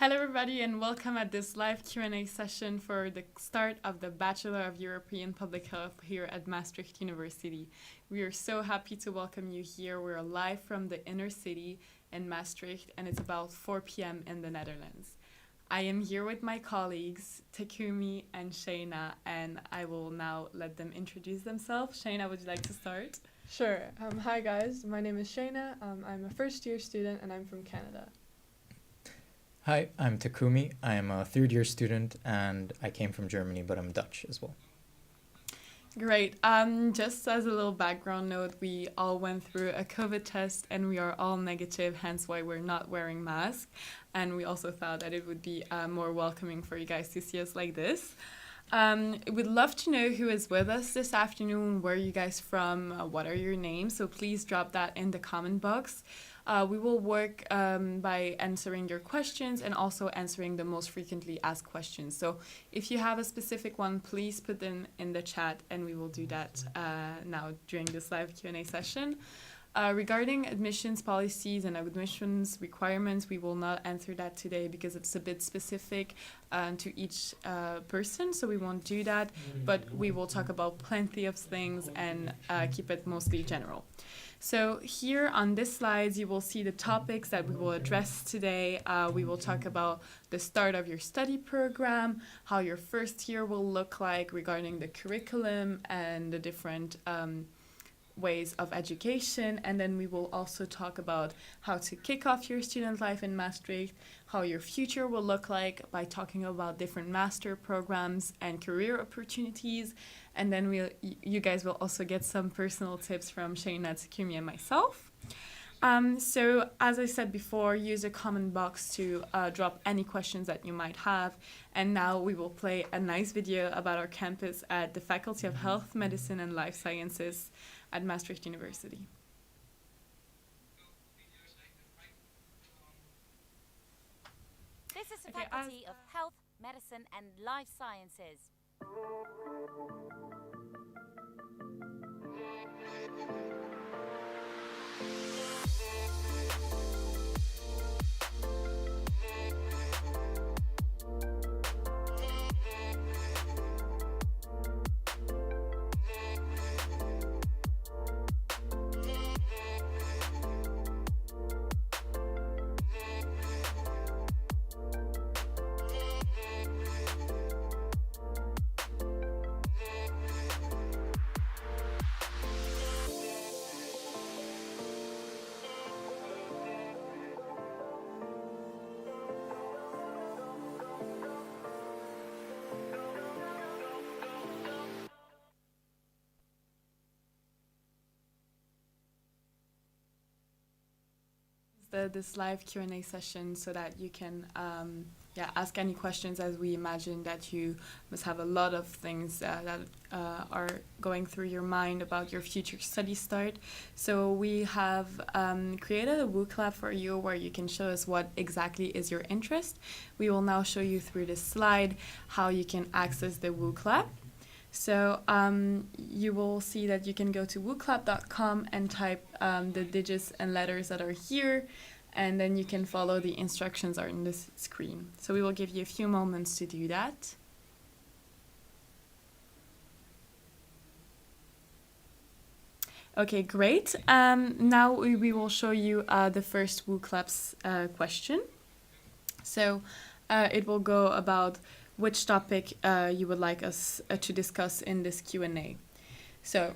Hello everybody and welcome at this live Q&A session for the start of the Bachelor of European Public Health here at Maastricht University. We are so happy to welcome you here. We're live from the inner city in Maastricht and it's about 4 p.m. in the Netherlands. I am here with my colleagues Takumi and Shayna, and I will now let them introduce themselves. Shayna, would you like to start? Sure. Hi guys, my name is Shayna. I'm a first year student and I'm from Canada. Hi, I'm Takumi. I am a third-year student and I came from Germany, but I'm Dutch as well. Great. Just as a little background note, we all went through a COVID test and we are all negative, hence why we're not wearing masks. And we also thought that it would be more welcoming for you guys to see us like this. We'd love to know who is with us this afternoon, where are you guys from, what are your names, so please drop that in the comment box. We will work by answering your questions and also answering the most frequently asked questions. So if you have a specific one, please put them in the chat and we will do that now during this live Q&A session. Regarding admissions policies and admissions requirements, we will not answer that today because it's a bit specific to each person, so we won't do that, but we will talk about plenty of things and keep it mostly general. So here on this slides, you will see the topics that we will address today. We will talk about the start of your study program, how your first year will look like regarding the curriculum and the different ways of education, and then we will also talk about how to kick off your student life in Maastricht, how your future will look like by talking about different master programs and career opportunities, and then you guys will also get some personal tips from Shayna, Takumi, and myself. So as I said before, use a comment box to drop any questions that you might have. And now we will play a nice video about our campus at the Faculty of Health, Medicine and Life Sciences at Maastricht University. This is the Faculty of Health, Medicine and Life Sciences. This live Q&A session so that you can ask any questions, as we imagine that you must have a lot of things that are going through your mind about your future study start. So we have created a WooC lab for you where you can show us what exactly is your interest. We will now show you through this slide how you can access the WooC lab. So you will see that you can go to wooclap.com and type the digits and letters that are here, and then you can follow the instructions are on this screen. So we will give you a few moments to do that. Okay, great. Now we will show you the first WooC Labs question. So it will go about which topic you would like us to discuss in this Q&A. So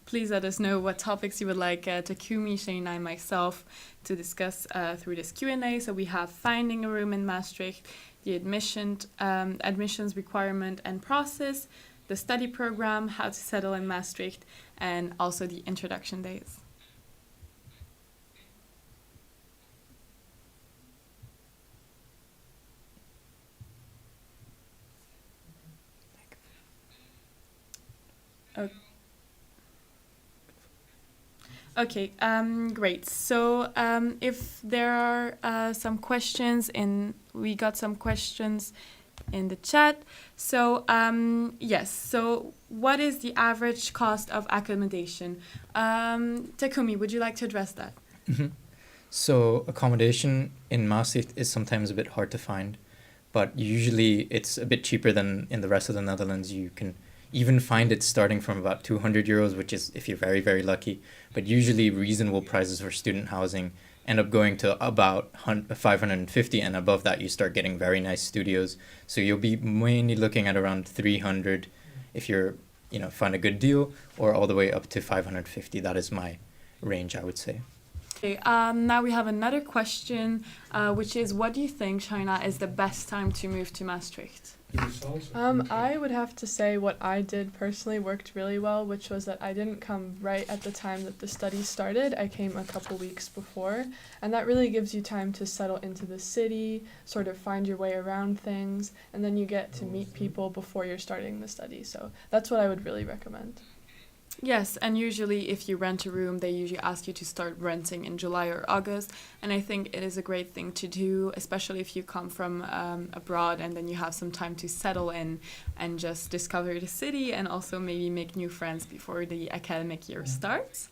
please let us know what topics you would like Takumi, Shayna, and myself to discuss through this Q&A. So we have finding a room in Maastricht, the admissions requirement and process, the study program, how to settle in Maastricht, and also the introduction days. Okay, great. So if there are some questions we got some questions in the chat. So yes, so what is the average cost of accommodation? Takumi, would you like to address that? Mm-hmm. So accommodation in Maastricht is sometimes a bit hard to find, but usually it's a bit cheaper than in the rest of the Netherlands. You can even find it starting from about 200 euros, which is if you're very, very lucky. But usually reasonable prices for student housing end up going to about 550, and above that you start getting very nice studios. So you'll be mainly looking at around 300 if you're, find a good deal, or all the way up to 550. That is my range, I would say. Okay, now we have another question, which is, what do you think, Shaina, is the best time to move to Maastricht? I would have to say what I did personally worked really well, which was that I didn't come right at the time that the study started. I came a couple weeks before, and that really gives you time to settle into the city, sort of find your way around things, and then you get to meet people before you're starting the study. So that's what I would really recommend. Yes, and usually if you rent a room, they usually ask you to start renting in July or August. And I think it is a great thing to do, especially if you come from abroad and then you have some time to settle in and just discover the city and also maybe make new friends before the academic year starts.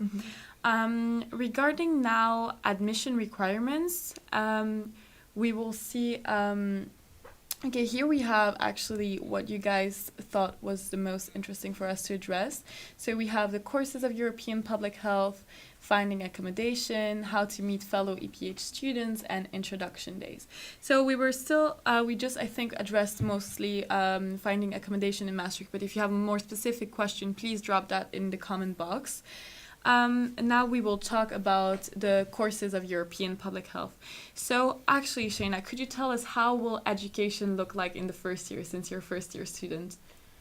Regarding now admission requirements, we will see... Okay, here we have actually what you guys thought was the most interesting for us to address. So we have the courses of European Public Health, finding accommodation, how to meet fellow EPH students, and introduction days. So we were still, we just, I think, addressed mostly finding accommodation in Maastricht, but if you have a more specific question, please drop that in the comment box. Now we will talk about the courses of European Public Health. So actually, Shaina, could you tell us how will education look like in the first year, since you're a first year student?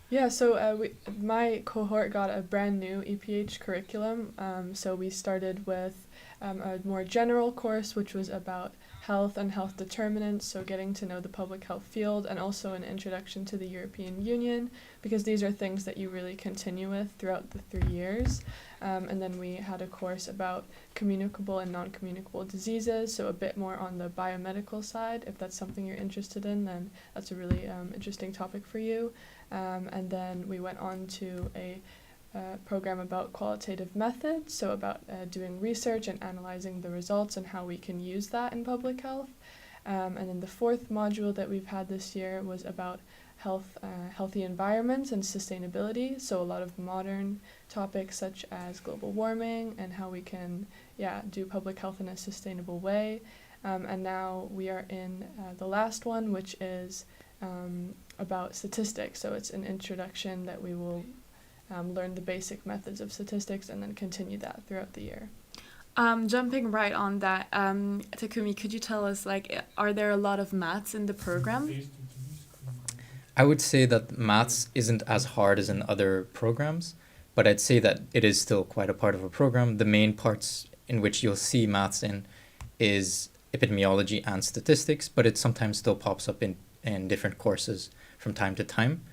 Yeah, so my cohort got a brand new EPH curriculum. So we started with a more general course, which was about health and health determinants, so getting to know the public health field, and also an introduction to the European Union, because these are things that you really continue with throughout the 3 years. And then we had a course about communicable and non-communicable diseases, so a bit more on the biomedical side. If that's something you're interested in, then that's a really interesting topic for you. And then we went on to a program about qualitative methods, so about doing research and analyzing the results and how we can use that in public health. And then the fourth module that we've had this year was about healthy environments and sustainability, so a lot of modern topics such as global warming and how we can do public health in a sustainable way. And now we are in the last one, which is about statistics, so it's an introduction that we will learn the basic methods of statistics and then continue that throughout the year. Jumping right on that, Takumi, could you tell us, are there a lot of maths in the program? I would say that maths isn't as hard as in other programs, but I'd say that it is still quite a part of a program. The main parts in which you'll see maths in is epidemiology and statistics, but it sometimes still pops up in different courses from time to time.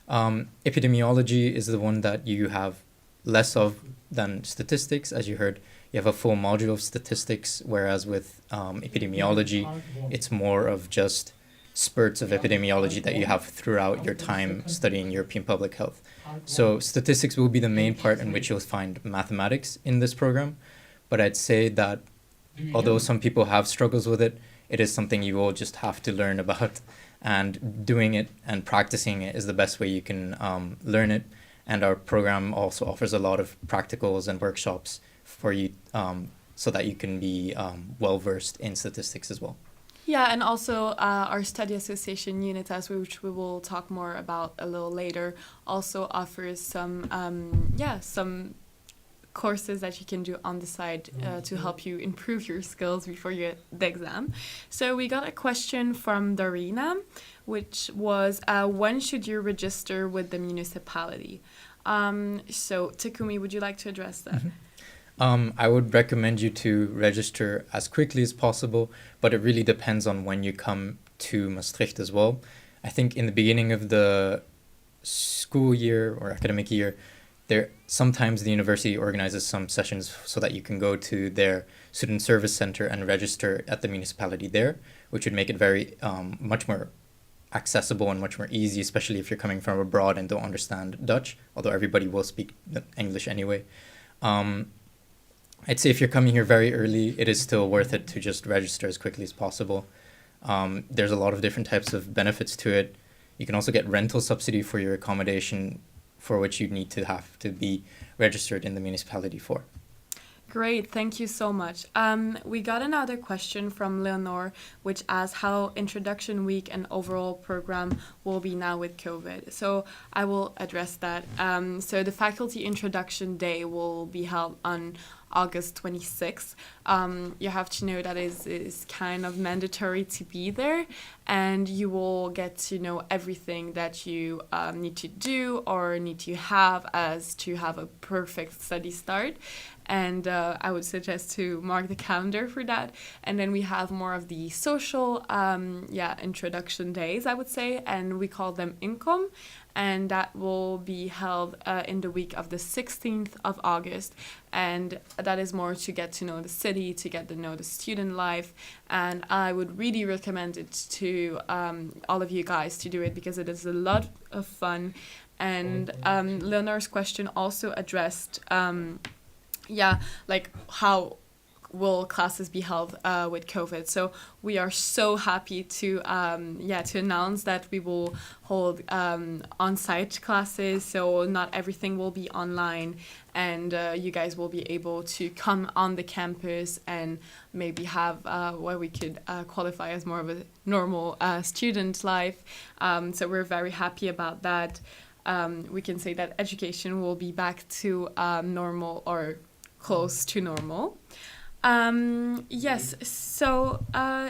Epidemiology is the one that you have less of than statistics. As you heard, you have a full module of statistics, whereas with epidemiology, it's more of just spurts of epidemiology that you have throughout your time studying European public health. So statistics will be the main part in which you'll find mathematics in this program, but I'd say that although some people have struggles with it, it is something you will just have to learn about, and doing it and practicing it is the best way you can learn it. And our program also offers a lot of practicals and workshops for you so that you can be well-versed in statistics as well. Yeah, and also our study association Unitas, which we will talk more about a little later, also offers some courses that you can do on the side to help you improve your skills before you get the exam. So we got a question from Darina, which was, when should you register with the municipality? So Takumi, would you like to address that? I would recommend you to register as quickly as possible, but it really depends on when you come to Maastricht as well. I think in the beginning of the school year or academic year, sometimes the university organizes some sessions so that you can go to their student service center and register at the municipality there, which would make it very much more accessible and much more easy, especially if you're coming from abroad and don't understand Dutch, although everybody will speak English anyway. I'd say if you're coming here very early, it is still worth it to just register as quickly as possible. There's a lot of different types of benefits to it. You can also get rental subsidy for your accommodation, for which you need to have to be registered in the municipality for. Great, thank you so much. We got another question from Leonore, which asks how Introduction Week and overall program will be now with COVID. So I will address that. So the Faculty Introduction Day will be held on August 26th. You have to know that is kind of mandatory to be there, and you will get to know everything that you need to do or need to have as to have a perfect study start. And I would suggest to mark the calendar for that. And then we have more of the social introduction days, I would say, and we call them income. And that will be held in the week of the 16th of August. And that is more to get to know the city, to get to know the student life. And I would really recommend it to all of you guys to do it because it is a lot of fun. And Leonore's question also addressed how will classes be held with COVID. So we are so happy to announce that we will hold on-site classes. So not everything will be online, and you guys will be able to come on the campus and maybe have what we could qualify as more of a normal student life. So we're very happy about that. We can say that education will be back to normal or close to normal. Yes, so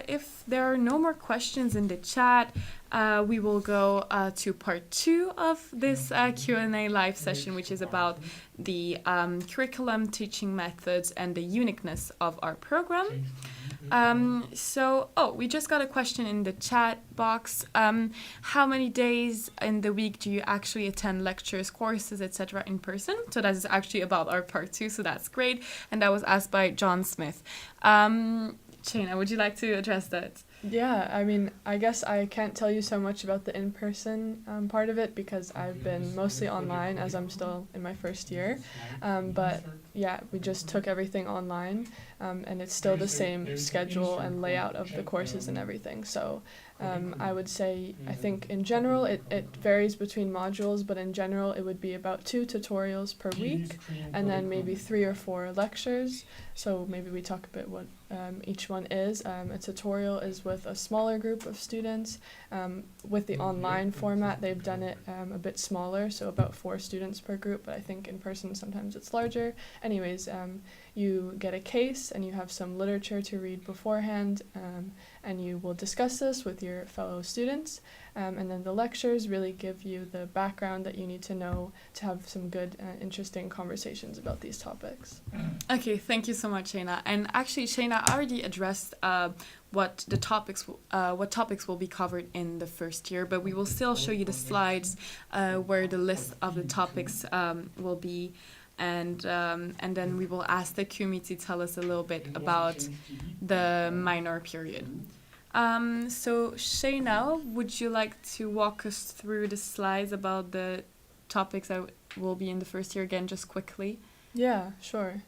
if there are no more questions in the chat, we will go to part 2 of this Q&A live session, which is about the curriculum, teaching methods, and the uniqueness of our program. We just got a question in the chat box. How many days in the week do you actually attend lectures, courses, etc. in person? So that is actually about our part 2, so that's great. And that was asked by John Smith. Shayna, would you like to address that? Yeah, I mean, I guess I can't tell you so much about the in-person part of it because I've been mostly online as I'm still in my first year. But yeah, we just took everything online, and it's still the same schedule and layout of the courses and everything. So I would say, I think in general, it varies between modules, but in general, it would be about 2 tutorials per week, and then maybe 3 or 4 lectures. So maybe we talk a bit what each one is. A tutorial is with a smaller group of students. With the online format, they've done it a bit smaller, so about 4 students per group, but I think in person sometimes it's larger. Anyways, you get a case and you have some literature to read beforehand, and you will discuss this with your fellow students. And then the lectures really give you the background that you need to know to have some good, interesting conversations about these topics. Okay, thank you so much, Shayna. And actually, Shayna already addressed what topics will be covered in the first year, but we will still show you the slides where the list of the topics will be. And then we will ask the committee to tell us a little bit about the minor period. So Shayna, would you like to walk us through the slides about the topics that will be in the first year again, just quickly? Yeah, sure.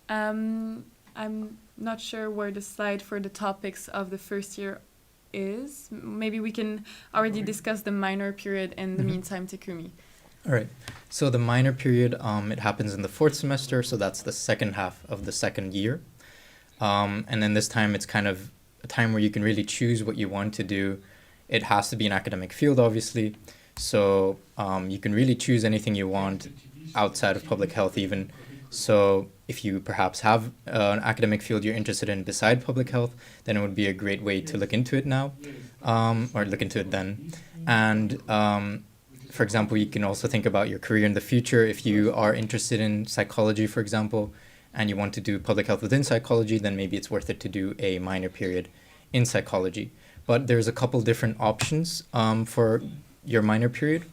I'm not sure where the slide for the topics of the first year is. Maybe we can already discuss the minor period in the meantime, Takumi. All right. So the minor period, it happens in the 4th semester, so that's the second half of the second year. And then this time it's kind of a time where you can really choose what you want to do. It has to be an academic field, obviously. So you can really choose anything you want outside of public health even. So if you perhaps have an academic field you're interested in beside public health, then it would be a great way to look into it now, or look into it then. And for example, you can also think about your career in the future. If you are interested in psychology, for example, and you want to do public health within psychology, then maybe it's worth it to do a minor period in psychology. But there's a couple different options for your minor period.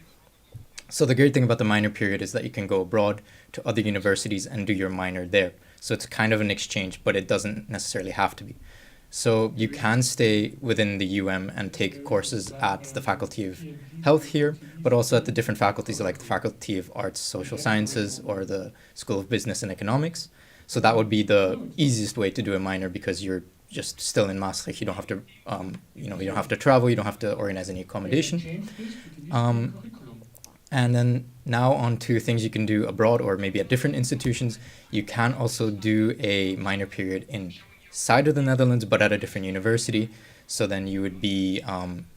So the great thing about the minor period is that you can go abroad to other universities and do your minor there. So it's kind of an exchange, but it doesn't necessarily have to be. So you can stay within the UM and take courses at the Faculty of Health here, but also at the different faculties like the Faculty of Arts, Social Sciences, or the School of Business and Economics. So that would be the easiest way to do a minor because you're just still in Maastricht. You don't have to, you don't have to travel. You don't have to organize any accommodation. And then now on to things you can do abroad or maybe at different institutions. You can also do a minor period inside of the Netherlands, but at a different university. So then you would be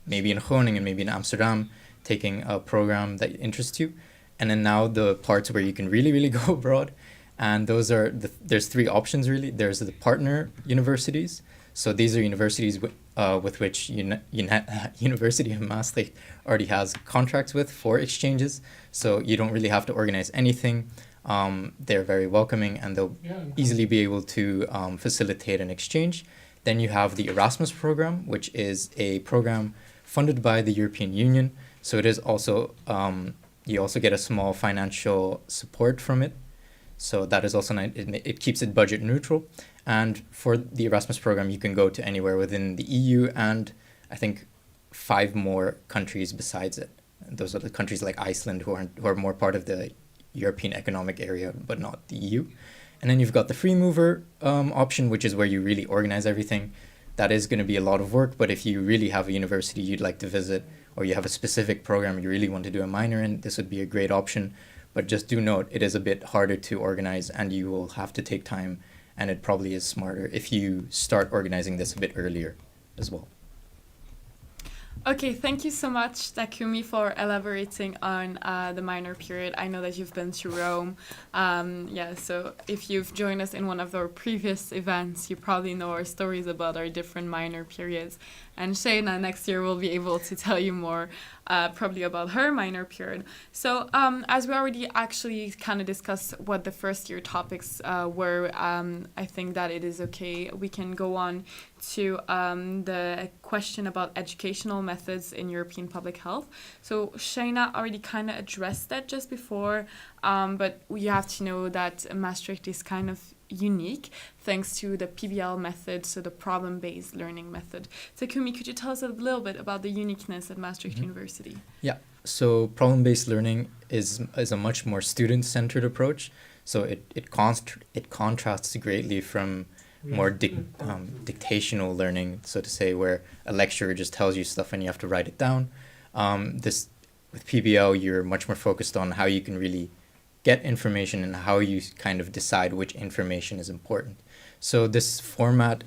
maybe in Groningen, maybe in Amsterdam, taking a program that interests you. And then now the parts where you can really, really go abroad. And those are, there's three options really. There's the partner universities. So these are universities with which University of Maastricht already has contracts with for exchanges. So you don't really have to organize anything. They're very welcoming and they'll easily be able to facilitate an exchange. Then you have the Erasmus Program, which is a program funded by the European Union. So it is also, you also get a small financial support from it. So that is also nice. It keeps it budget neutral. And for the Erasmus program, you can go to anywhere within the EU and I think 5 more countries besides it. Those are the countries like Iceland who are more part of the European Economic Area, but not the EU. And then you've got the free mover option, which is where you really organize everything. That is going to be a lot of work, but if you really have a university you'd like to visit or you have a specific program you really want to do a minor in, this would be a great option. But just do note, it is a bit harder to organize and you will have to take time, and it probably is smarter if you start organizing this a bit earlier as well. Okay, thank you so much, Takumi, for elaborating on the minor period. I know that you've been to Rome. So if you've joined us in one of our previous events, you probably know our stories about our different minor periods. And Shayna next year will be able to tell you more probably about her minor period. So as we already actually kind of discussed what the first year topics were, I think that it is okay. We can go on to the question about educational methods in European public health. So Shayna already kind of addressed that just before, but we have to know that Maastricht is kind of unique thanks to the PBL method, so the problem-based learning method. Takumi, could you tell us a little bit about the uniqueness at Maastricht University? Yeah, so problem-based learning is a much more student-centered approach. So it contrasts greatly from more dictational learning, so to say, where a lecturer just tells you stuff and you have to write it down. With PBL, you're much more focused on how you can really get information and how you kind of decide which information is important. So this format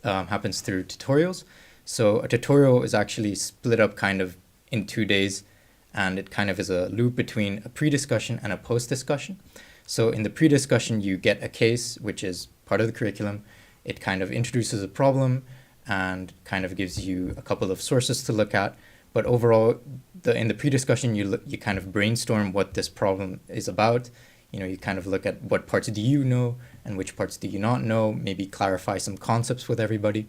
happens through tutorials. So a tutorial is actually split up kind of in 2 days, and it kind of is a loop between a pre-discussion and a post-discussion. So in the pre-discussion, you get a case, which is part of the curriculum. It kind of introduces a problem and kind of gives you a couple of sources to look at. But overall, in the pre-discussion, you kind of brainstorm what this problem is about. You kind of look at what parts do you know and which parts do you not know, maybe clarify some concepts with everybody.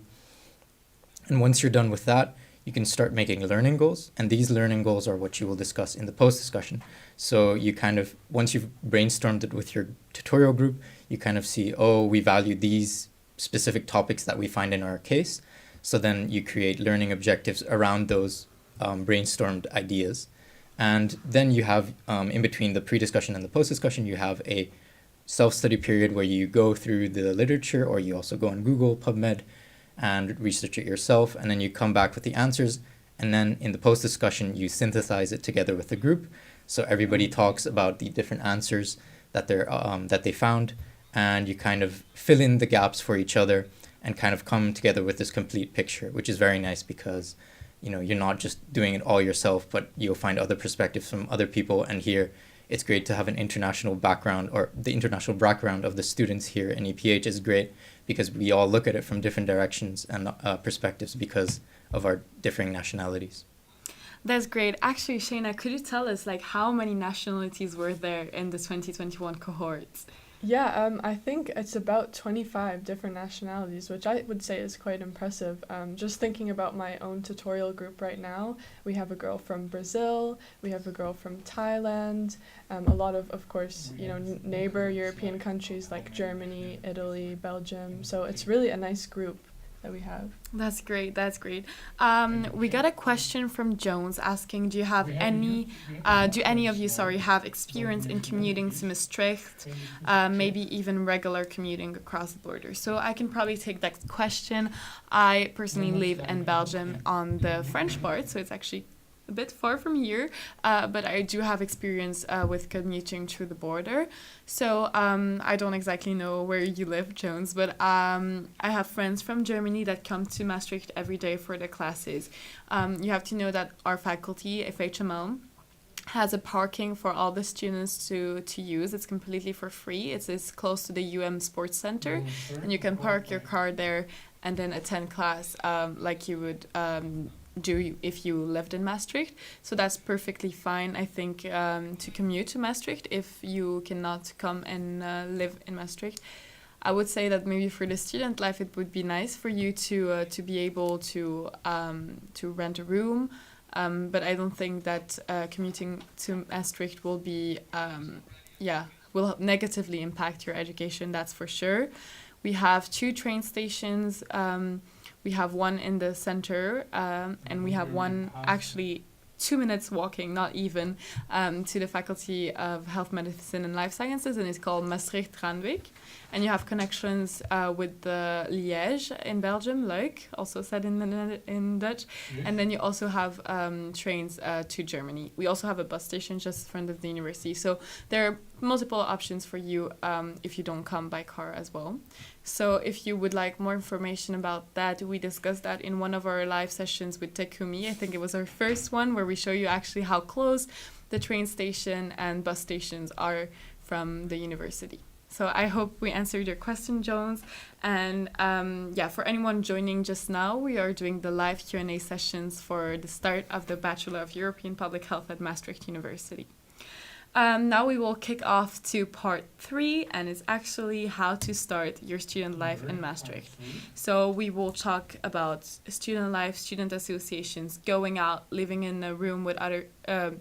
And once you're done with that, you can start making learning goals. And these learning goals are what you will discuss in the post-discussion. So you kind of, once you've brainstormed it with your tutorial group, you kind of see, oh, we value these specific topics that we find in our case. So then you create learning objectives around those brainstormed ideas. And then you have, in between the pre-discussion and the post-discussion, you have a self-study period where you go through the literature, or you also go on Google, PubMed, and research it yourself. And then you come back with the answers. And then in the post-discussion, you synthesize it together with the group. So everybody talks about the different answers that they found, and you kind of fill in the gaps for each other and kind of come together with this complete picture, which is very nice because you're not just doing it all yourself, but you'll find other perspectives from other people. And here, it's great to have an international background, or the international background of the students here in EPH is great because we all look at it from different directions and perspectives because of our differing nationalities. That's great. Actually, Shayna, could you tell us how many nationalities were there in the 2021 cohorts? Yeah, I think it's about 25 different nationalities, which I would say is quite impressive. Just thinking about my own tutorial group right now, we have a girl from Brazil, we have a girl from Thailand, a lot of course, neighbor European countries like Germany, Italy, Belgium. So it's really a nice group. that we have. That's great. That's great. We got a question from Jones asking, do any of you, sorry, have experience in commuting to Maastricht, maybe even regular commuting across the border? So I can probably take that question. I personally live in Belgium on the French part, so it's actually a bit far from here, but I do have experience with commuting through the border. So I don't exactly know where you live, Jones, but I have friends from Germany that come to Maastricht every day for their classes. You have to know that our faculty, FHML, has a parking for all the students to use. It's completely for free. It's close to the Sports Center, and you can park your car there and then attend class like you would do if you lived in Maastricht. So that's perfectly fine, I think, to commute to Maastricht if you cannot come and live in Maastricht. I would say that maybe for the student life it would be nice for you to be able to rent a room, but I don't think that commuting to Maastricht will be will negatively impact your education, that's for sure. We have 2 train stations. We have one in the center, and we have one actually 2 minutes walking, not even, to the Faculty of Health Medicine and Life Sciences, and it's called Maastricht-Randwijk. And you have connections with the Liège in Belgium, Luik, also said in Dutch. Yes. And then you also have trains to Germany. We also have a bus station just in front of the university. So there are multiple options for you if you don't come by car as well. So if you would like more information about that, we discussed that in one of our live sessions with Takumi. I think it was our first one where we show you actually how close the train station and bus stations are from the university. So I hope we answered your question, Jones. And for anyone joining just now, we are doing the live Q&A sessions for the start of the Bachelor of European Public Health at Maastricht University. Now we will kick off to part 3, and it's actually how to start your student life in Maastricht. So we will talk about student life, student associations, going out, living in a room with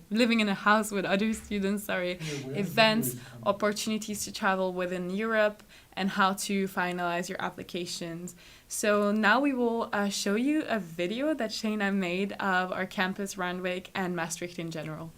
living in a house with other students, events, opportunities to travel within Europe, and how to finalize your applications. So now we will show you a video that Shayna made of our campus, Randwijk, and Maastricht in general.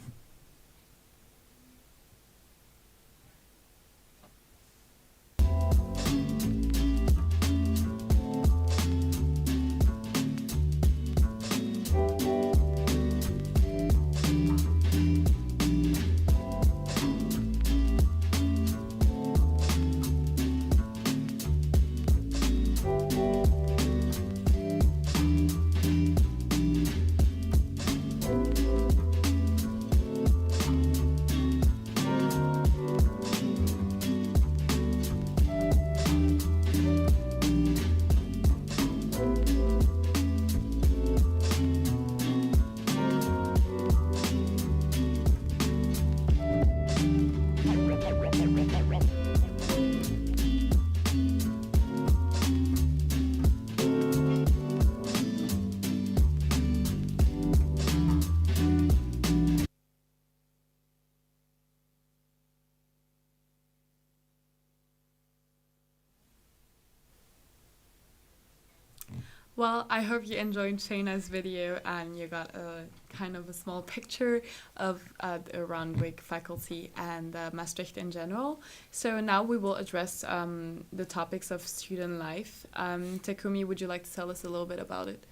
Well, I hope you enjoyed Shayna's video and you got a kind of a small picture of the Randwijk faculty and Maastricht in general. So now we will address the topics of student life. Takumi, would you like to tell us a little bit about it?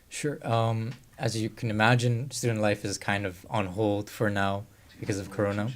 Sure. As you can imagine, student life is kind of on hold for now because of Corona.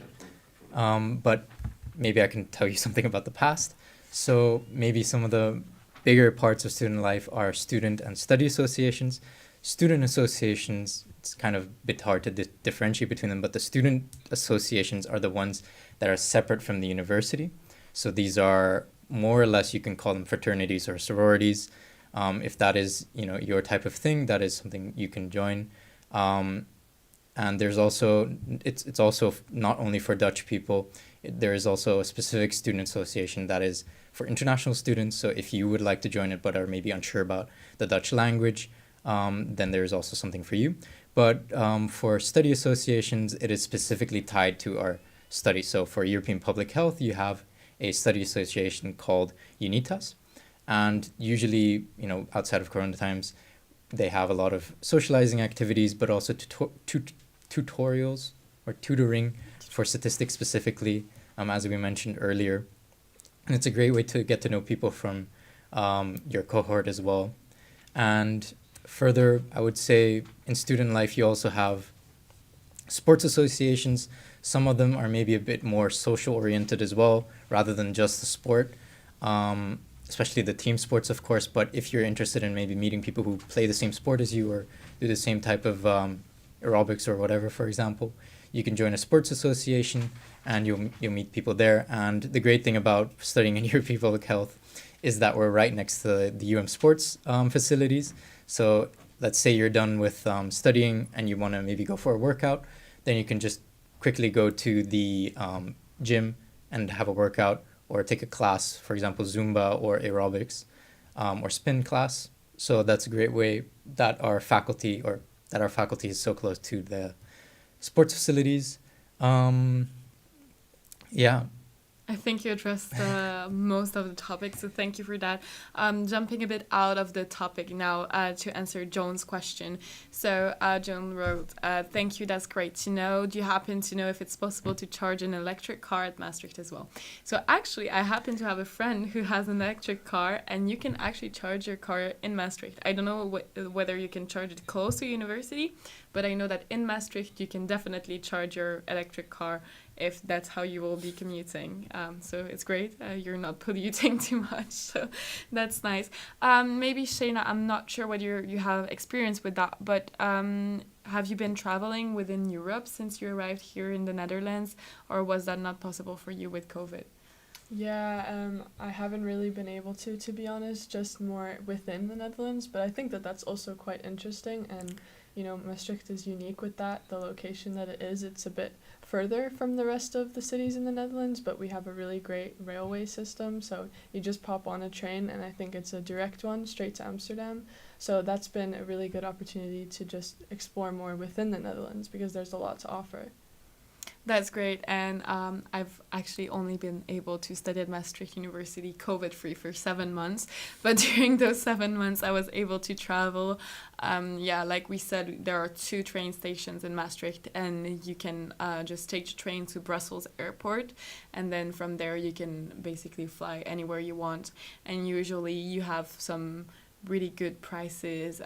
But maybe I can tell you something about the past. So maybe some of the bigger parts of student life are student and study associations. Student associations, it's kind of a bit hard to differentiate between them, but the student associations are the ones that are separate from the university. So these are more or less, you can call them fraternities or sororities. If that is, your type of thing, that is something you can join. And there's also, it's also not only for Dutch people, there is also a specific student association that is for international students. So if you would like to join it but are maybe unsure about the Dutch language, then there's also something for you. But for study associations, it is specifically tied to our study. So for European Public Health, you have a study association called UNITAS. And usually, outside of Corona times, they have a lot of socializing activities, but also tutorials or tutoring for statistics specifically, as we mentioned earlier. And it's a great way to get to know people from your cohort as well. And further, I would say in student life, you also have sports associations. Some of them are maybe a bit more social oriented as well, rather than just the sport, especially the team sports, of course. But if you're interested in maybe meeting people who play the same sport as you or do the same type of aerobics or whatever, for example, you can join a sports association and you'll meet people there. And the great thing about studying in European Public Health is that we're right next to the UM sports facilities. So let's say you're done with studying and you want to maybe go for a workout, then you can just quickly go to the gym and have a workout or take a class, for example, Zumba or aerobics or spin class. So that's a great way that our faculty is so close to the sports facilities. Yeah. I think you addressed most of the topics, so thank you for that. Jumping a bit out of the topic now to answer Joan's question. So Joan wrote, thank you, that's great to know. Do you happen to know if it's possible to charge an electric car at Maastricht as well? So actually, I happen to have a friend who has an electric car, and you can actually charge your car in Maastricht. I don't know whether you can charge it close to university, but I know that in Maastricht, you can definitely charge your electric car if that's how you will be commuting. So it's great. You're not polluting too much, so that's nice. Maybe Shayna, I'm not sure whether you have experience with that, but have you been traveling within Europe since you arrived here in the Netherlands, or was that not possible for you with COVID? Yeah, I haven't really been able to be honest, just more within the Netherlands, but I think that that's also quite interesting, and Maastricht is unique with that, the location that it is. It's a bit further from the rest of the cities in the Netherlands, but we have a really great railway system, so you just pop on a train, and I think it's a direct one straight to Amsterdam. So that's been a really good opportunity to just explore more within the Netherlands, because there's a lot to offer. That's great, and I've actually only been able to study at Maastricht University COVID-free for 7 months, but during those 7 months I was able to travel. Like we said, there are 2 train stations in Maastricht, and you can just take the train to Brussels airport, and then from there you can basically fly anywhere you want, and usually you have some really good prices.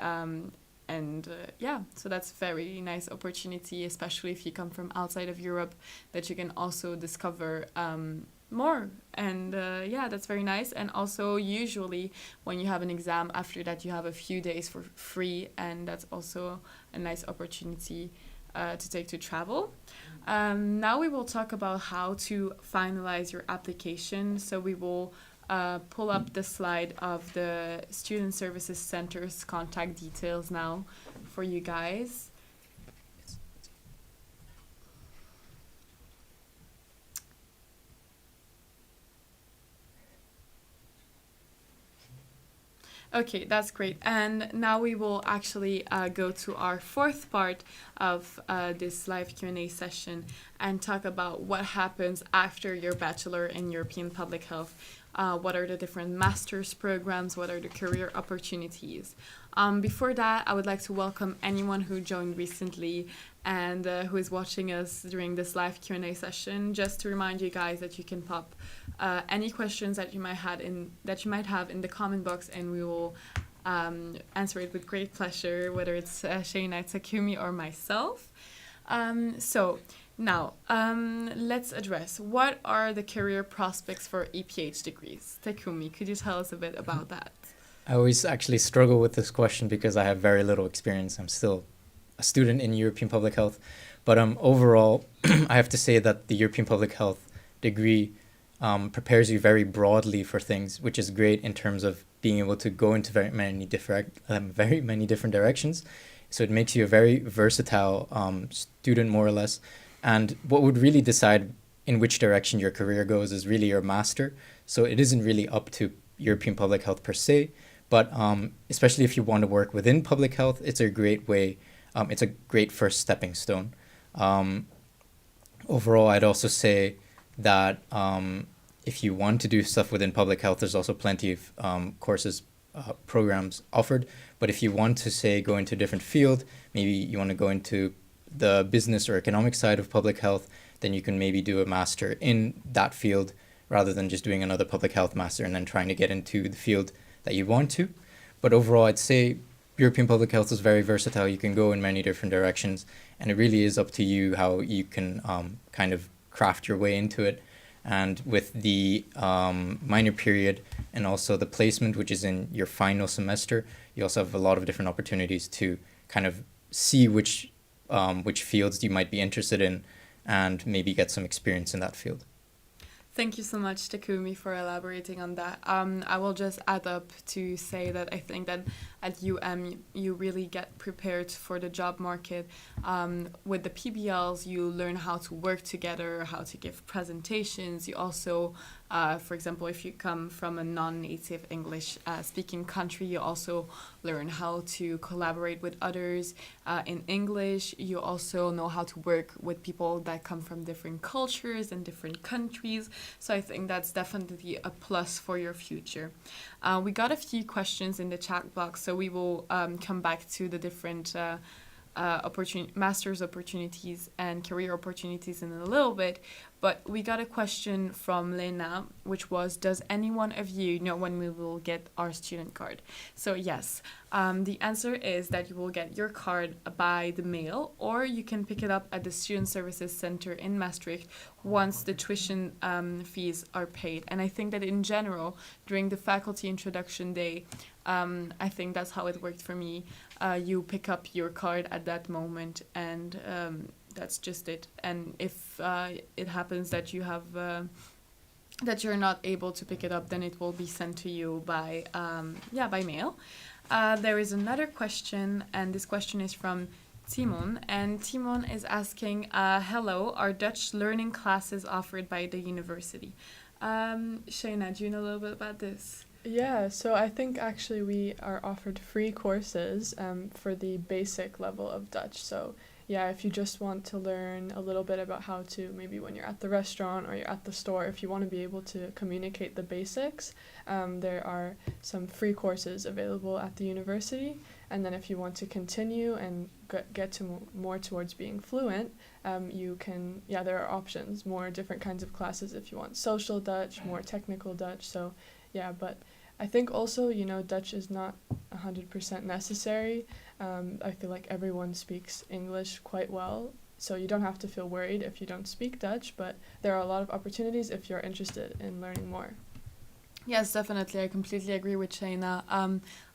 So that's a very nice opportunity, especially if you come from outside of Europe, that you can also discover more. And that's very nice. And also usually when you have an exam, after that you have a few days for free, and that's also a nice opportunity to take to travel. Now we will talk about how to finalize your application. So we will pull up the slide of the Student Services Center's contact details now for you guys. Okay, that's great. And now we will actually go to our 4th part of this live Q&A session and talk about what happens after your bachelor in European Public Health. What are the different master's programs? What are the career opportunities? Before that, I would like to welcome anyone who joined recently and who is watching us during this live Q&A session. Just to remind you guys that you can pop any questions that you might have in the comment box, and we will answer it with great pleasure, whether it's Shayna, Takumi, or myself. Now, let's address what are the career prospects for EPH degrees. Takumi, could you tell us a bit about that? I always actually struggle with this question because I have very little experience. I'm still a student in European Public Health. But overall, I have to say that the European Public Health degree prepares you very broadly for things, which is great in terms of being able to go into very many different directions. So it makes you a very versatile student, more or less. And what would really decide in which direction your career goes is really your master. So it isn't really up to European Public Health per se, but especially if you want to work within public health, it's a great way. It's a great first stepping stone. Overall, I'd also say that if you want to do stuff within public health, there's also plenty of courses, programs offered. But if you want to, say, go into a different field, maybe you want to go into the business or economic side of public health, then you can maybe do a master in that field rather than just doing another public health master and then trying to get into the field that you want to. But overall, I'd say European public health is very versatile. You can go in many different directions, and it really is up to you how you can kind of craft your way into it. And with the minor period and also the placement, which is in your final semester, you also have a lot of different opportunities to kind of see which fields you might be interested in and maybe get some experience in that field. Thank you so much, Takumi, for elaborating on that. I will just add up to say that I think that at you really get prepared for the job market. With the PBLs, you learn how to work together, how to give presentations. You also, for example, if you come from a non-native English speaking country, you also learn how to collaborate with others in English. You also know how to work with people that come from different cultures and different countries. So I think that's definitely a plus for your future. We got a few questions in the chat box, so we will come back to the different master's opportunities and career opportunities in a little bit. But we got a question from Lena, which was, does any one of you know when we will get our student card? So yes, the answer is that you will get your card by the mail, or you can pick it up at the Student Services Center in Maastricht once the tuition fees are paid. And I think that in general, during the faculty introduction day, I think that's how it worked for me. You pick up your card at that moment, and that's just it. And if it happens that you have that you're not able to pick it up, then it will be sent to you by mail. There is another question, and this question is from Timon, and Timon is asking, hello, are Dutch learning classes offered by the university? Shayna, do you know a little bit about this? Yeah, so I think actually we are offered free courses for the basic level of Dutch. So yeah, if you just want to learn a little bit about how to, maybe when you're at the restaurant or you're at the store, if you want to be able to communicate the basics, there are some free courses available at the university. And then if you want to continue and get to more towards being fluent, you can, there are options, more different kinds of classes if you want social Dutch, more technical Dutch. So yeah, but I think also, Dutch is not 100% necessary. I feel like everyone speaks English quite well, so you don't have to feel worried if you don't speak Dutch, but there are a lot of opportunities if you're interested in learning more. Yes, definitely. I completely agree with Shayna.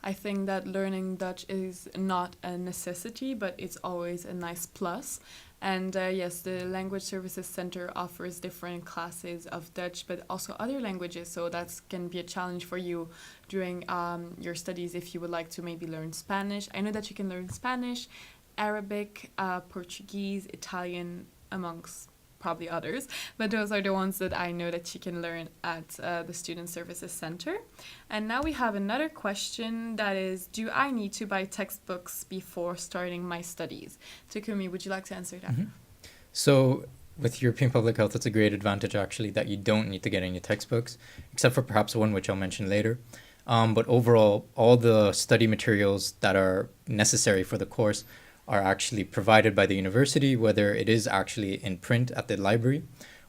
I think that learning Dutch is not a necessity, but it's always a nice plus. And yes, the Language Services Center offers different classes of Dutch, but also other languages. So that can be a challenge for you during your studies if you would like to maybe learn Spanish. I know that you can learn Spanish, Arabic, Portuguese, Italian, amongst probably others, but those are the ones that I know that you can learn at the Student Services Center. And now we have another question that is, do I need to buy textbooks before starting my studies? Takumi, would you like to answer that? Mm-hmm. So with European Public Health, it's a great advantage actually that you don't need to get any textbooks, except for perhaps one which I'll mention later. But overall, all the study materials that are necessary for the course are actually provided by the university, whether it is actually in print at the library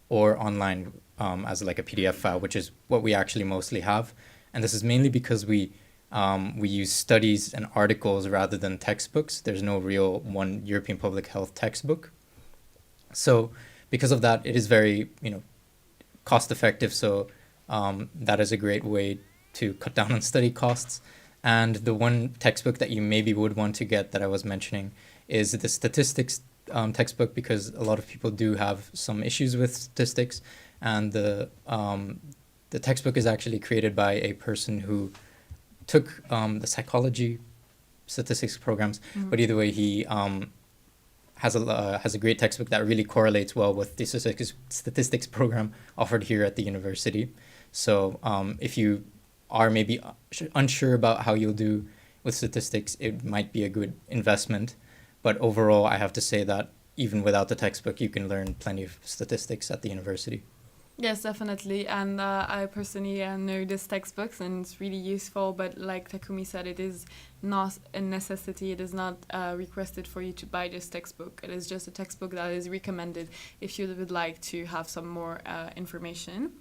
or online as like a PDF file, which is what we actually mostly have. And this is mainly because we use studies and articles rather than textbooks. There's no real one European Public Health textbook. So because of that, it is very, cost effective. So that is a great way to cut down on study costs. And the one textbook that you maybe would want to get that I was mentioning is the statistics textbook, because a lot of people do have some issues with statistics. And the textbook is actually created by a person who took the psychology statistics programs. Mm-hmm. But either way, he has a great textbook that really correlates well with the statistics program offered here at the university. So if you are maybe unsure about how you'll do with statistics, it might be a good investment. But overall, I have to say that even without the textbook, you can learn plenty of statistics at the university. Yes, definitely. And I personally know this textbooks and it's really useful. But like Takumi said, it is not a necessity. It is not requested for you to buy this textbook. It is just a textbook that is recommended if you would like to have some more information.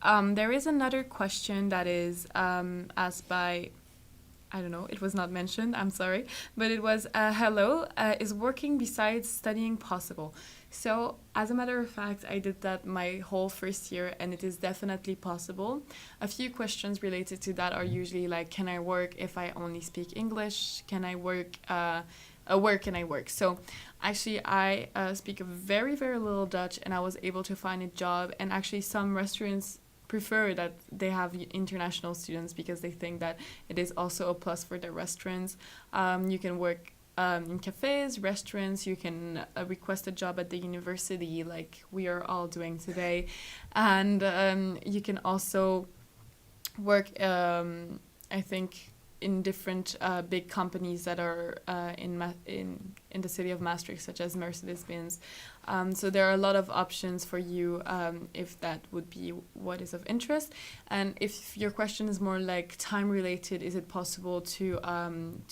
There is another question that is asked by, I don't know, it was not mentioned, I'm sorry, but it was, hello, is working besides studying possible? So, as a matter of fact, I did that my whole first year and it is definitely possible. A few questions related to that are usually like, can I work if I only speak English? Can I work, where can I work? So, actually, I speak very, very little Dutch and I was able to find a job, and actually, some restaurants prefer that they have international students because they think that it is also a plus for their restaurants. You can work in cafes, restaurants, you can request a job at the university like we are all doing today. And you can also work, I think, in different big companies that are in the city of Maastricht, such as Mercedes-Benz. So there are a lot of options for you if that would be what is of interest. And if your question is more like time related, is it possible to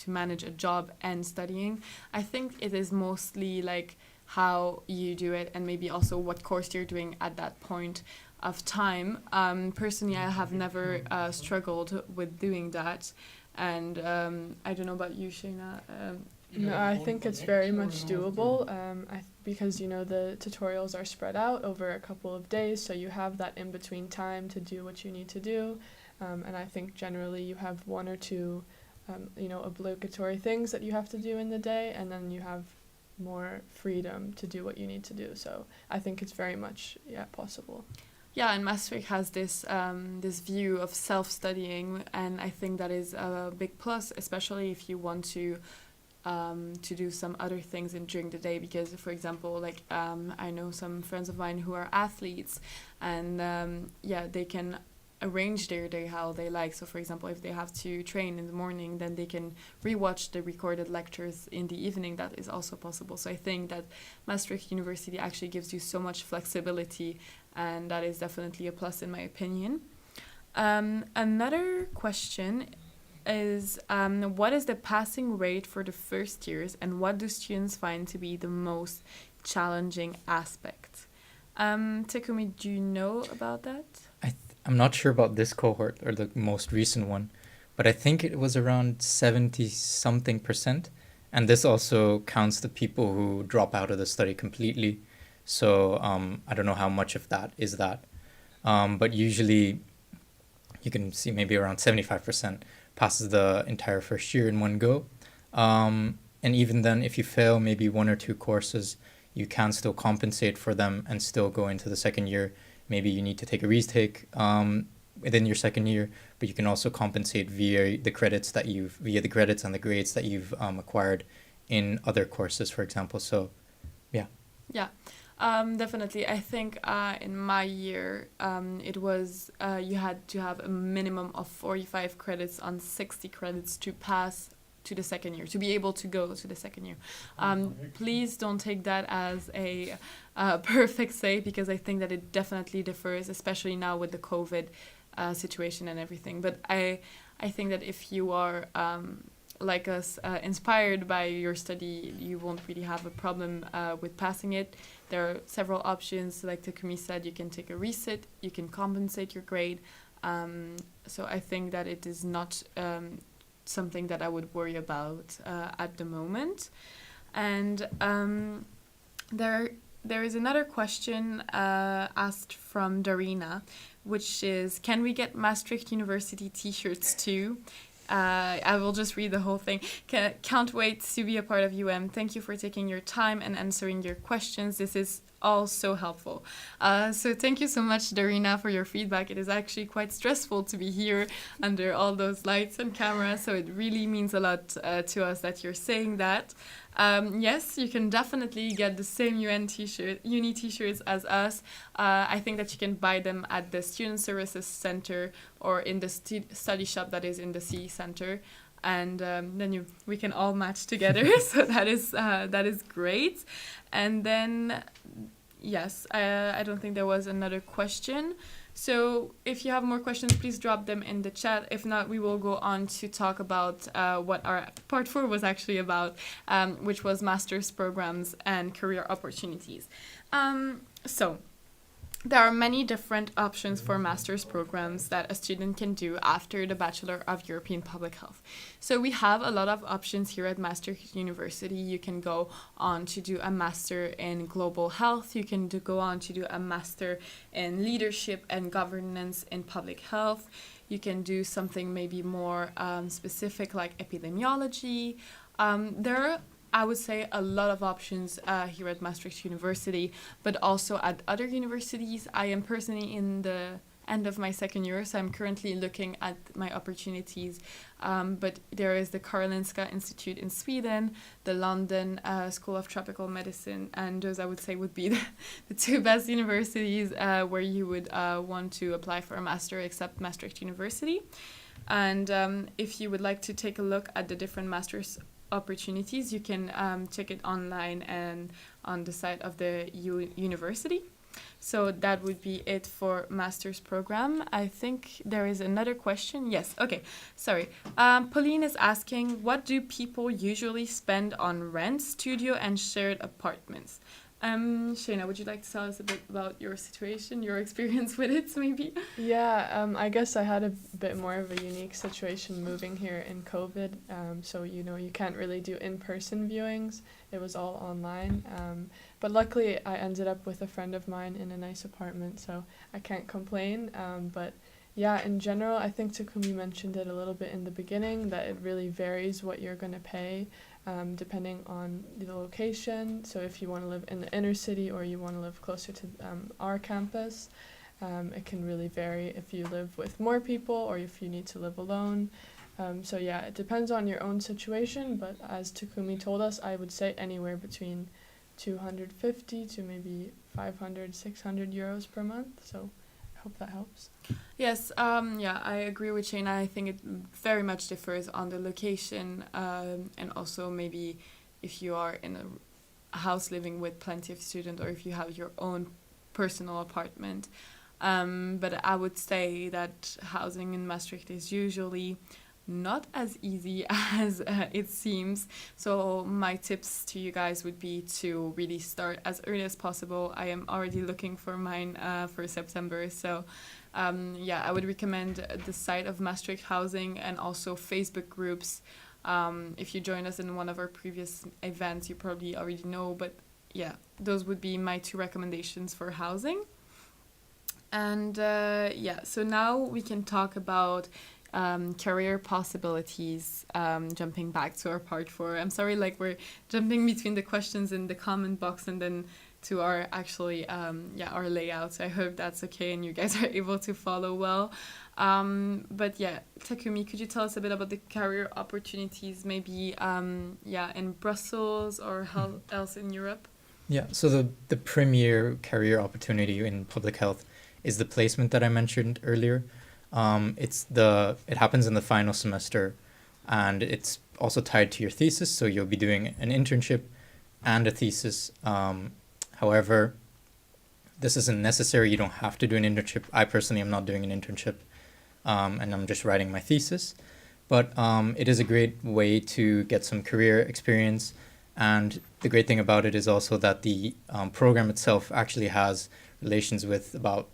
manage a job and studying? I think it is mostly like how you do it and maybe also what course you're doing at that point of time. Personally, I have never struggled with doing that. And I don't know about you, Shayna. No, I think it's very much doable because, you know, the tutorials are spread out over a couple of days, so you have that in-between time to do what you need to do. And I think generally you have one or two, obligatory things that you have to do in the day, and then you have more freedom to do what you need to do. So I think it's very much, possible. Yeah, and Maastricht has this this view of self-studying, and I think that is a big plus, especially if you want to do some other things during the day. Because, for example, like I know some friends of mine who are athletes, and they can arrange their day how they like. So, for example, if they have to train in the morning, then they can rewatch the recorded lectures in the evening. That is also possible. So I think that Maastricht University actually gives you so much flexibility, and that is definitely a plus in my opinion. Another question is, what is the passing rate for the first years, and what do students find to be the most challenging aspect? Takumi, do you know about that? I'm not sure about this cohort or the most recent one, but I think it was around 70-something%. And this also counts the people who drop out of the study completely. So I don't know how much of that is that. But usually you can see maybe around 75% passes the entire first year in one go. And even then, if you fail maybe one or two courses, you can still compensate for them and still go into the second year. Maybe you need to take a retake within your second year, but you can also compensate via the credits and the grades that you've acquired in other courses, for example. So, yeah. Yeah. Definitely. I think in my year, it was you had to have a minimum of 45 credits on 60 credits to pass to the second year, to be able to go to the second year. Please don't take that as a perfect say, because I think that it definitely differs, especially now with the COVID situation and everything. But I think that if you are like us, inspired by your study, you won't really have a problem with passing it. There are several options. Like Takumi said, you can take a resit, you can compensate your grade. So I think that it is not something that I would worry about at the moment. And there is another question asked from Darina, which is, can we get Maastricht University t-shirts too? I will just read the whole thing. Can't wait to be a part of UM. Thank you for taking your time and answering your questions. This is all so helpful. So thank you so much, Darina, for your feedback. It is actually quite stressful to be here under all those lights and cameras, so it really means a lot to us that you're saying that. Yes, you can definitely get the same uni t-shirts as us. I think that you can buy them at the Student Services Center or in the study shop that is in the CE Center. And then we can all match together. So that is great. And then, yes, I don't think there was another question. So if you have more questions, please drop them in the chat. If not, we will go on to talk about what our part 4 was actually about, which was master's programs and career opportunities. So there are many different options for master's programs that a student can do after the Bachelor of European Public Health. So we have a lot of options here at Maastricht University. You can go on to do a master in global health. You can go on to do a master in leadership and governance in public health. You can do something maybe more specific like epidemiology. There are, I would say, a lot of options here at Maastricht University, but also at other universities. I am personally in the end of my second year, so I'm currently looking at my opportunities. But there is the Karolinska Institute in Sweden, the London School of Tropical Medicine, and those I would say would be the two best universities where you would want to apply for a master, except Maastricht University. And if you would like to take a look at the different master's opportunities, you can check it online and on the site of the university. So that would be it for master's program. I think there is another question. Yes, okay, sorry. Pauline is asking, what do people usually spend on rent, studio, and shared apartments? Shayna, would you like to tell us a bit about your situation, your experience with it, maybe? Yeah, I guess I had a bit more of a unique situation moving here in COVID. So, you can't really do in-person viewings. It was all online. But luckily, I ended up with a friend of mine in a nice apartment, so I can't complain. But yeah, in general, I think Takumi mentioned it a little bit in the beginning, that it really varies what you're going to pay. Depending on the location. So if you want to live in the inner city or you want to live closer to our campus, it can really vary if you live with more people or if you need to live alone. So yeah, it depends on your own situation, but as Takumi told us, I would say anywhere between 250 to maybe 500, 600 euros per month. So I hope that helps. Yes, yeah, I agree with Shayna. I think it very much differs on the location, and also maybe if you are in a house living with plenty of students or if you have your own personal apartment. But I would say that housing in Maastricht is usually not as easy as it seems. So my tips to you guys would be to really start as early as possible. I am already looking for mine for September. So yeah, I would recommend the site of Maastricht Housing and also Facebook groups. If you joined us in one of our previous events, you probably already know. But yeah, those would be my 2 recommendations for housing. And yeah, so now we can talk about career possibilities, jumping back to our part 4. I'm sorry, like we're jumping between the questions in the comment box and then to our actually our layout. So I hope that's okay and you guys are able to follow well. But yeah, Takumi, could you tell us a bit about the career opportunities, maybe in Brussels or how else in Europe? Yeah, so the premier career opportunity in public health is the placement that I mentioned earlier. It happens in the final semester, and it's also tied to your thesis, so you'll be doing an internship and a thesis. However, this isn't necessary. You don't have to do an internship. I personally am not doing an internship, and I'm just writing my thesis. But it is a great way to get some career experience, and the great thing about it is also that the program itself actually has relations with about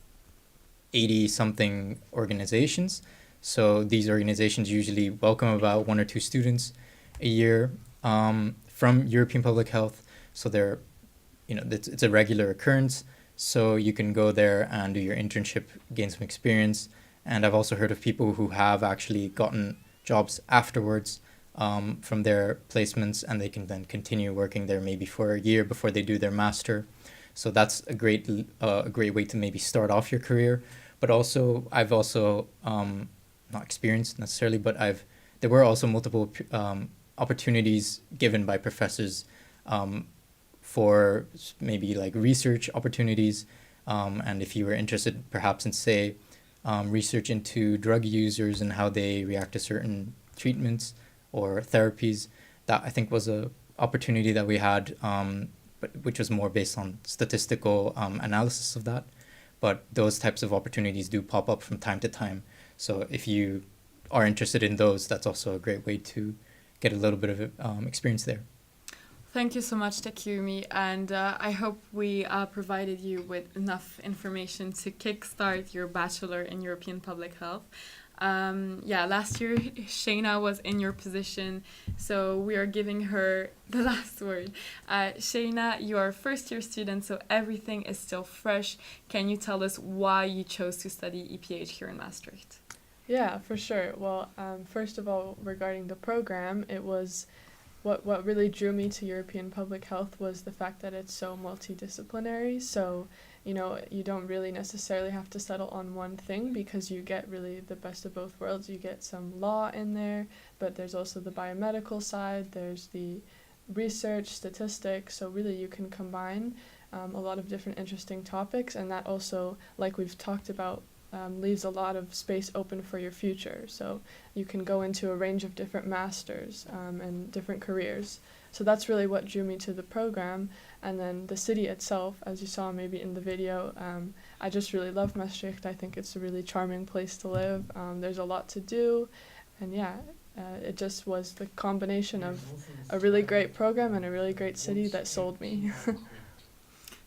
80-something organizations. So these organizations usually welcome about 1 or 2 students a year from European Public Health. So they're, it's a regular occurrence. So you can go there and do your internship, gain some experience. And I've also heard of people who have actually gotten jobs afterwards from their placements, and they can then continue working there maybe for a year before they do their master. So that's a great way to maybe start off your career. But also, I've also not experienced necessarily, but there were also multiple opportunities given by professors for maybe like research opportunities. And if you were interested perhaps in, say, research into drug users and how they react to certain treatments or therapies, that I think was a opportunity that we had. which was more based on statistical analysis of that. But those types of opportunities do pop up from time to time. So if you are interested in those, that's also a great way to get a little bit of experience there. Thank you so much, Takumi, and I hope we provided you with enough information to kickstart your Bachelor in European Public Health. Last year Shayna was in your position, so we are giving her the last word. Shayna, you are a first-year student, so everything is still fresh. Can you tell us why you chose to study EPH here in Maastricht? Yeah, for sure. Well, first of all, regarding the program, it was what really drew me to European Public Health was the fact that it's so multidisciplinary. So, you don't really necessarily have to settle on one thing because you get really the best of both worlds. You get some law in there, but there's also the biomedical side, there's the research, statistics, so really you can combine a lot of different interesting topics, and that also, like we've talked about, leaves a lot of space open for your future. So you can go into a range of different masters and different careers. So that's really what drew me to the program. And then the city itself, as you saw maybe in the video, I just really love Maastricht. I think it's a really charming place to live. There's a lot to do. And it just was the combination of a really great program and a really great city that sold me.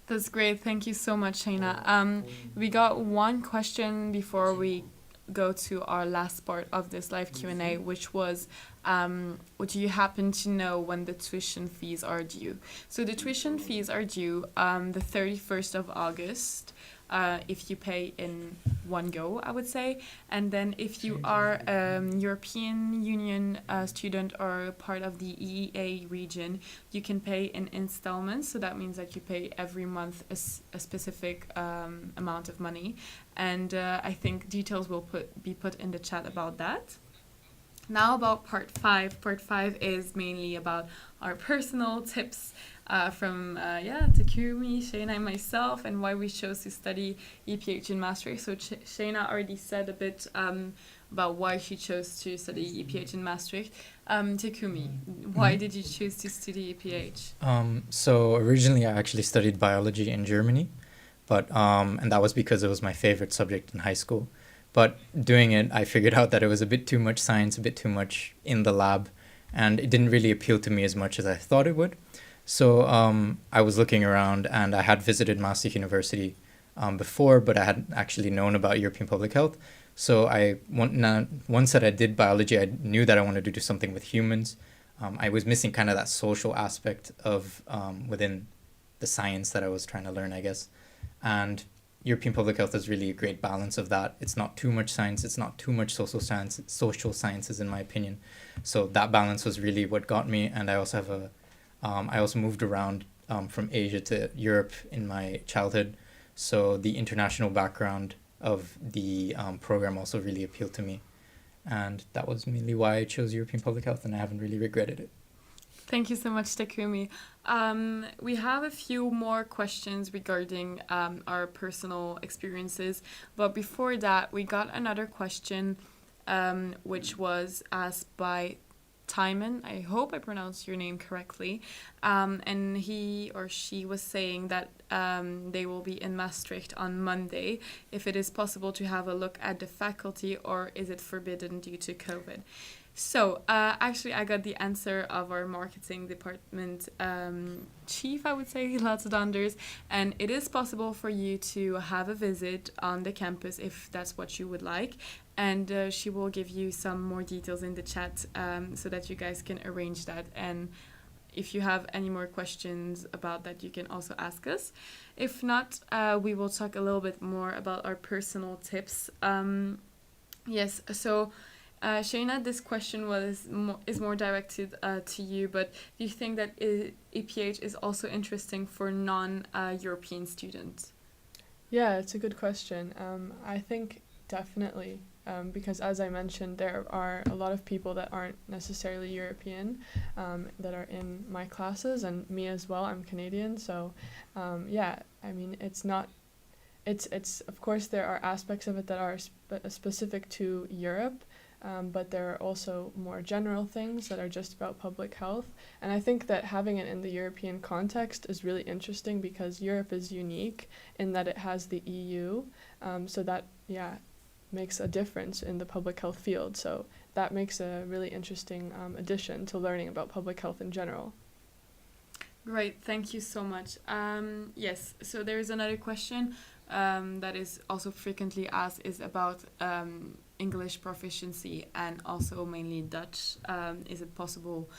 That's great. Thank you so much, Shayna. We got one question before we go to our last part of this live Q&A, which was, do you happen to know when the tuition fees are due? So the tuition fees are due the 31st of August. If you pay in one go, I would say. And then if you are a European Union student or part of the EEA region, you can pay in installments. So that means that you pay every month a specific amount of money. And I think details will be put in the chat about that. Now about part 5. Part 5 is mainly about our personal tips from Takumi, Shayna, and myself, and why we chose to study EPH in Maastricht. So Shayna already said a bit about why she chose to study EPH in Maastricht. Takumi, why did you choose to study EPH? So originally I actually studied biology in Germany, but and that was because it was my favorite subject in high school. But doing it, I figured out that it was a bit too much science, a bit too much in the lab, and it didn't really appeal to me as much as I thought it would. So I was looking around, and I had visited Maastricht University before, but I hadn't actually known about European Public Health. So once that I did biology, I knew that I wanted to do something with humans. I was missing kind of that social aspect of within the science that I was trying to learn, I guess. And European Public Health is really a great balance of that. It's not too much science, it's not too much social sciences, in my opinion. So that balance was really what got me. And I also have I also moved around from Asia to Europe in my childhood. So the international background of the program also really appealed to me. And that was mainly why I chose European Public Health, and I haven't really regretted it. Thank you so much, Takumi. We have a few more questions regarding our personal experiences, but before that, we got another question, which was asked by Timon. I hope I pronounced your name correctly. And he or she was saying that they will be in Maastricht on Monday. If it is possible to have a look at the faculty, or is it forbidden due to COVID? So, actually, I got the answer of our marketing department chief, I would say, Lasse Donders, and it is possible for you to have a visit on the campus if that's what you would like, and she will give you some more details in the chat so that you guys can arrange that. And if you have any more questions about that, you can also ask us. If not, we will talk a little bit more about our personal tips. Yes, so Shayna, this question is more directed to you, but do you think that EPH is also interesting for non-European students? Yeah, it's a good question. I think definitely, because as I mentioned, there are a lot of people that aren't necessarily European that are in my classes, and me as well. I'm Canadian, so I mean, it's of course there are aspects of it that are specific to Europe, but there are also more general things that are just about public health. And I think that having it in the European context is really interesting because Europe is unique in that it has the EU, so that, makes a difference in the public health field. So that makes a really interesting addition to learning about public health in general. Great, thank you so much. Yes, so there is another question that is also frequently asked is about English proficiency and also mainly Dutch. Is it possible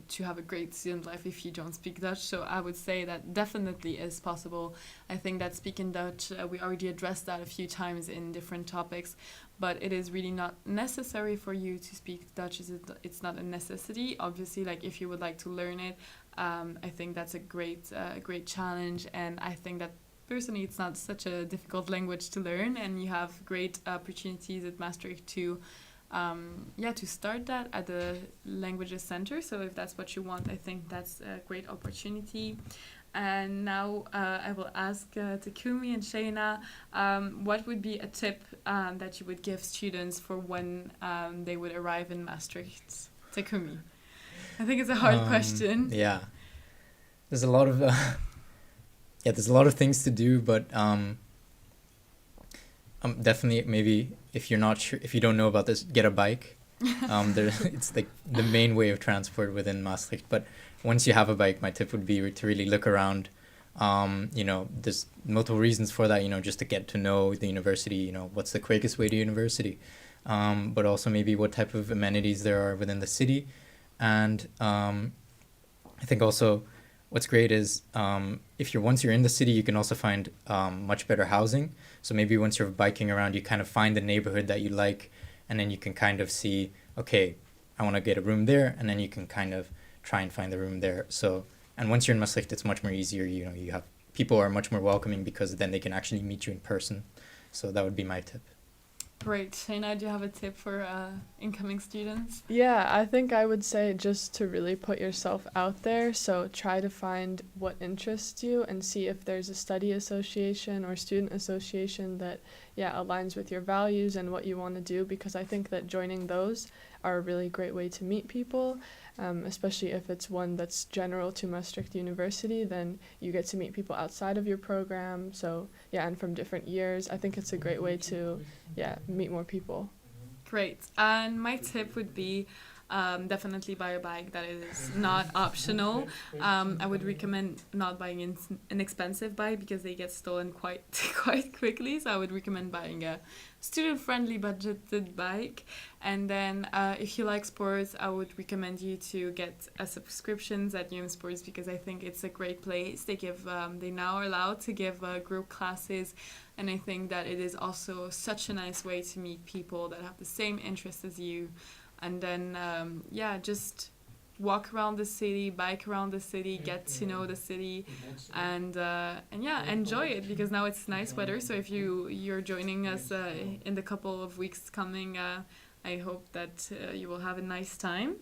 to have a great student life if you don't speak Dutch? So I would say that definitely is possible. I think that speaking Dutch, we already addressed that a few times in different topics, but it is really not necessary for you to speak Dutch. It's not a necessity. Obviously, like if you would like to learn it, I think that's a great challenge, and I think that personally it's not such a difficult language to learn, and you have great opportunities at Maastricht to start that at the languages center. So if that's what you want, I think that's a great opportunity. And now I will ask Takumi and Shayna, what would be a tip that you would give students for when they would arrive in Maastricht? Takumi. I think it's a hard question. Yeah, there's a lot of there's a lot of things to do, but definitely maybe if you're not sure, if you don't know about this, get a bike. It's like the main way of transport within Maastricht. But once you have a bike, my tip would be to really look around. There's multiple reasons for that. Just to get to know the university. What's the quickest way to university, but also maybe what type of amenities there are within the city. And I think also what's great is once you're in the city, you can also find much better housing. So maybe once you're biking around, you kind of find the neighborhood that you like, and then you can kind of see, okay, I want to get a room there, and then you can kind of try and find the room there. So, and once you're in Maastricht, it's much more easier. You have people are much more welcoming because then they can actually meet you in person. So that would be my tip. Great. Shayna, do you have a tip for incoming students? Yeah, I think I would say just to really put yourself out there. So try to find what interests you and see if there's a study association or student association that, aligns with your values and what you want to do, because I think that joining those are a really great way to meet people, especially if it's one that's general to Maastricht University, then you get to meet people outside of your program. So, and from different years. I think it's a great way to, meet more people. Great. And my tip would be definitely buy a bike that is not optional. I would recommend not buying an expensive bike because they get stolen quite quickly. So I would recommend buying a student-friendly budgeted bike. And then if you like sports, I would recommend you to get a subscriptions at Sports because I think it's a great place. They now are allowed to give group classes, and I think that it is also such a nice way to meet people that have the same interests as you. And then, just walk around the city, bike around the city, get to know the city, and enjoy it because now it's nice weather. So if you're joining us in the couple of weeks coming, I hope that you will have a nice time.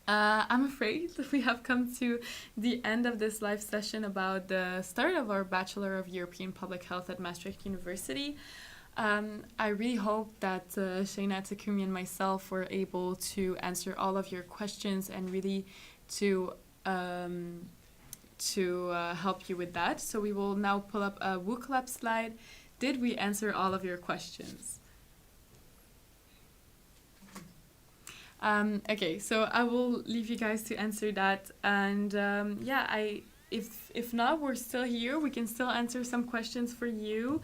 I'm afraid that we have come to the end of this live session about the start of our Bachelor of European Public Health at Maastricht University. I really hope that Shayna, Takumi, and myself were able to answer all of your questions and really to help you with that. So we will now pull up a WooClap slide. Did we answer all of your questions? Okay, so I will leave you guys to answer that. And if not, we're still here. We can still answer some questions for you.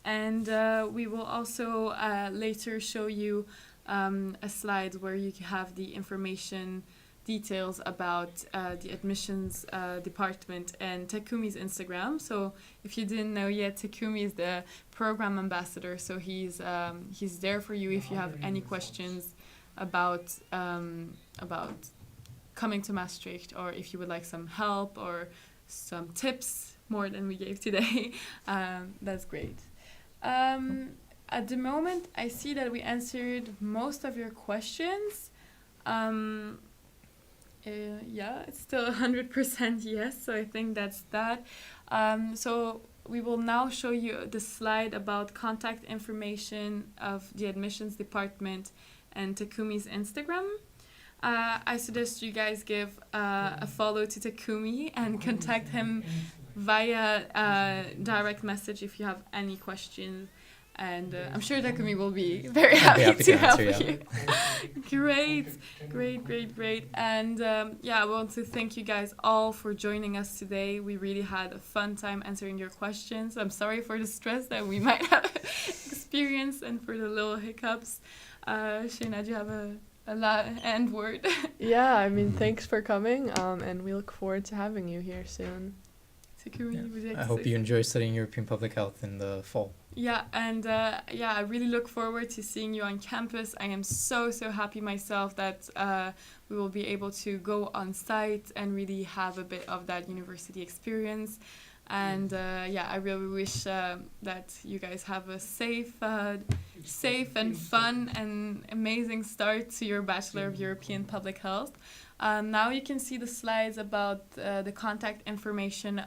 And we will also later show you a slide where you have the information details about the admissions department and Takumi's Instagram. So if you didn't know yet, Takumi is the program ambassador. So he's there for you if you have any questions about coming to Maastricht, or if you would like some help or some tips more than we gave today. That's great. At the moment, I see that we answered most of your questions. It's still 100% yes, so I think that's that. So we will now show you the slide about contact information of the admissions department and Takumi's Instagram. I suggest you guys give a follow to Takumi and contact him via direct message if you have any questions. And I'm sure Takumi will be very happy to help you. Great. And I want to thank you guys all for joining us today. We really had a fun time answering your questions. I'm sorry for the stress that we might have experienced and for the little hiccups. Shayna, do you have a end word? Yeah, I mean, thanks for coming, and we look forward to having you here soon. Takumi, would you like I to hope say you enjoy studying European public health in the fall. Yeah, and I really look forward to seeing you on campus. I am so happy myself that we will be able to go on site and really have a bit of that university experience. And I really wish that you guys have a safe and fun and amazing start to your Bachelor of European Public Health. Now you can see the slides about the contact information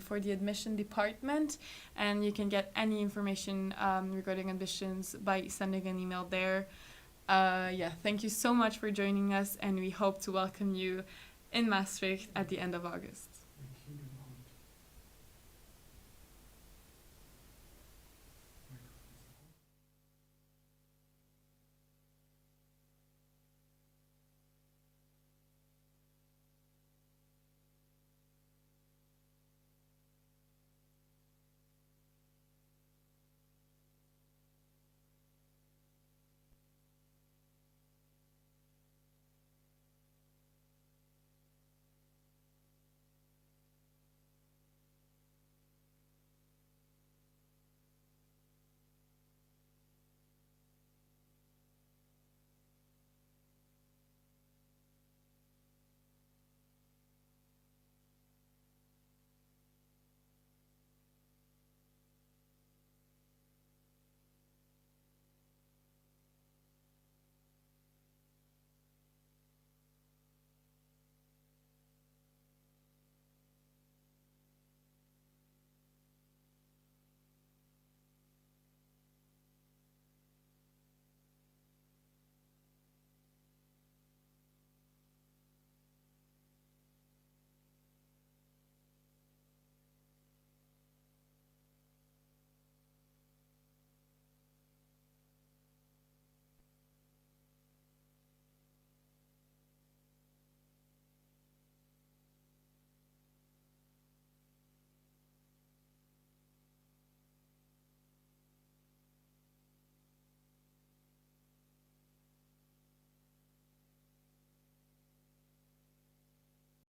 for the admission department, and you can get any information regarding admissions by sending an email there. Thank you so much for joining us, and we hope to welcome you in Maastricht at the end of August.